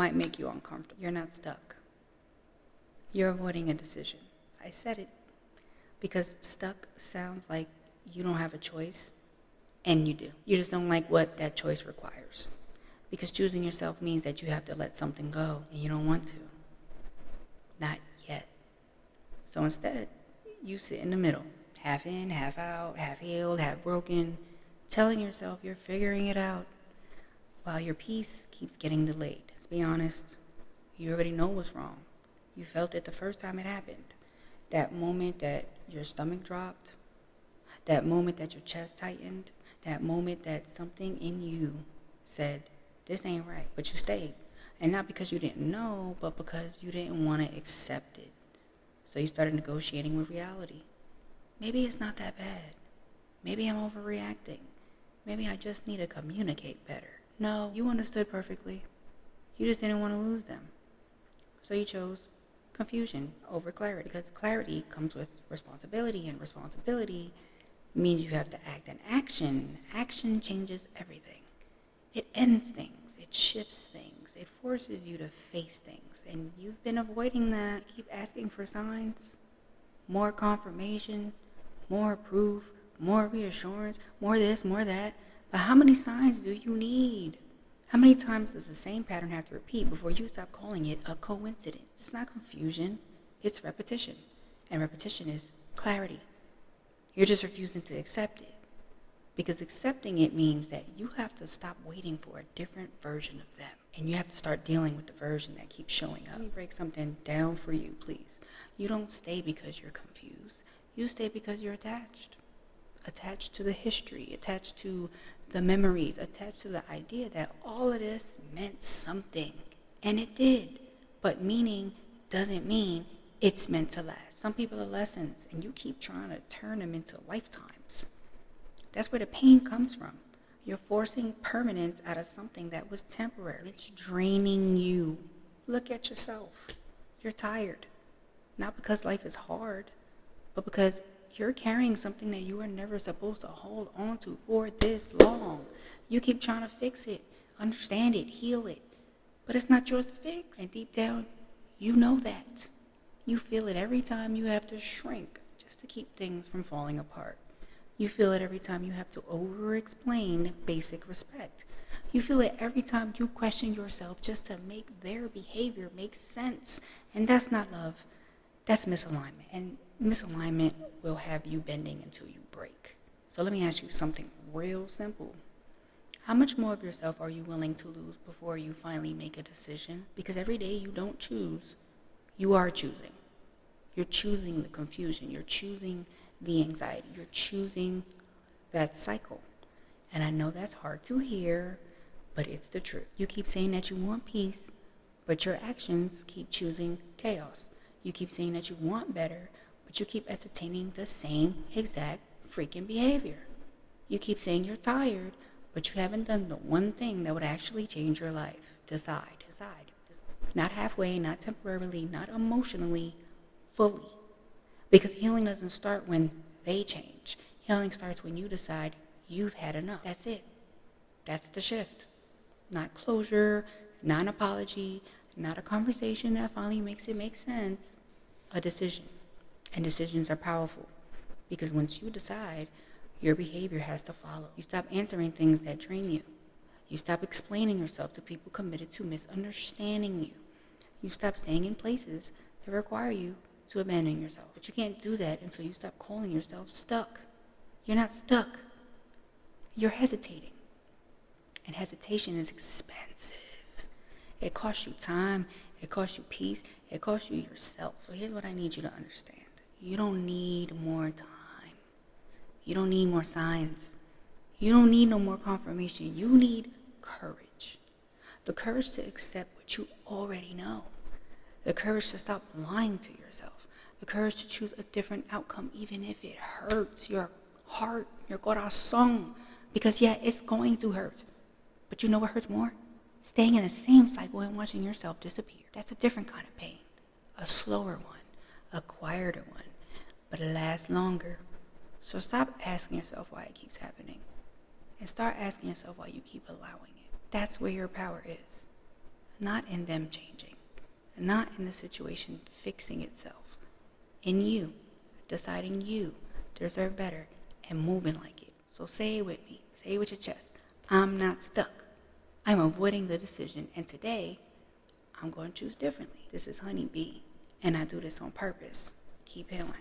might make you uncomfortable. You're not stuck. You're avoiding a decision. I said it because stuck sounds like you don't have a choice, and you do. You just don't like what that choice requires. Because choosing yourself means that you have to let something go, and you don't want to. Not yet. So instead, you sit in the middle, half in, half out, half healed, half broken, telling yourself you're figuring it out, while your peace keeps getting delayed. Let's be honest, you already know what's wrong. You felt it the first time it happened. That moment that your stomach dropped, that moment that your chest tightened, that moment that something in you said, this ain't right, but you stayed. And not because you didn't know, but because you didn't want to accept it. So you started negotiating with reality. Maybe it's not that bad. Maybe I'm overreacting. Maybe I just need to communicate better. No, you understood perfectly. You just didn't want to lose them. So you chose confusion over clarity, because clarity comes with responsibility, and responsibility means you have to act. And action changes everything. It ends things, it shifts things, it forces you to face things, and you've been avoiding that. Keep asking for signs, more confirmation, more proof, more reassurance, more this, more that. But how many signs do you need? How many times does the same pattern have to repeat before you stop calling it a coincidence? It's not confusion, it's repetition. And repetition is clarity. You're just refusing to accept it. Because accepting it means that you have to stop waiting for a different version of them. And you have to start dealing with the version that keeps showing up. Let me break something down for you, please. You don't stay because you're confused. You stay because you're attached. Attached to the history, attached to the memories, attached to the idea that all of this meant something. And it did. But meaning doesn't mean it's meant to last. Some people are lessons, and you keep trying to turn them into lifetimes. That's where the pain comes from. You're forcing permanence out of something that was temporary. It's draining you. Look at yourself. You're tired. Not because life is hard, but because you're carrying something that you were never supposed to hold on to for this long. You keep trying to fix it, understand it, heal it, but it's not yours to fix. And deep down, you know that. You feel it every time you have to shrink just to keep things from falling apart. You feel it every time you have to over-explain basic respect. You feel it every time you question yourself just to make their behavior make sense. And that's not love. That's misalignment. And misalignment will have you bending until you break. So let me ask you something real simple. How much more of yourself are you willing to lose before you finally make a decision? Because every day you don't choose, you are choosing. You're choosing the confusion. You're choosing the anxiety. You're choosing that cycle. And I know that's hard to hear, but it's the truth. You keep saying that you want peace, but your actions keep choosing chaos. You keep saying that you want better, but you keep entertaining the same exact freaking behavior. You keep saying you're tired, but you haven't done the one thing that would actually change your life. Decide. Not halfway, not temporarily, not emotionally, fully. Because healing doesn't start when they change. Healing starts when you decide you've had enough. That's it. That's the shift. Not closure, not an apology, not a conversation that finally makes it make sense. A decision. And decisions are powerful. Because once you decide, your behavior has to follow. You stop answering things that drain you. You stop explaining yourself to people committed to misunderstanding you. You stop staying in places that require you to abandon yourself. But you can't do that until you stop calling yourself stuck. You're not stuck. You're hesitating. And hesitation is expensive. It costs you time. It costs you peace. It costs you yourself. So here's what I need you to understand. You don't need more time. You don't need more signs. You don't need no more confirmation. You need courage. The courage to accept what you already know. The courage to stop lying to yourself. The courage to choose a different outcome even if it hurts your heart, your corazón. Because yeah, it's going to hurt. But you know what hurts more? Staying in the same cycle and watching yourself disappear. That's a different kind of pain. A slower one. A quieter one. But it lasts longer. So stop asking yourself why it keeps happening. And start asking yourself why you keep allowing it. That's where your power is. not in them changing, not in the situation fixing itself, in you, deciding you deserve better and moving like it. So say it with me, say it with your chest. I'm not stuck. I'm avoiding the decision, and today I'm going to choose differently. This is HoneyB, and I do this on purpose. Keep healing.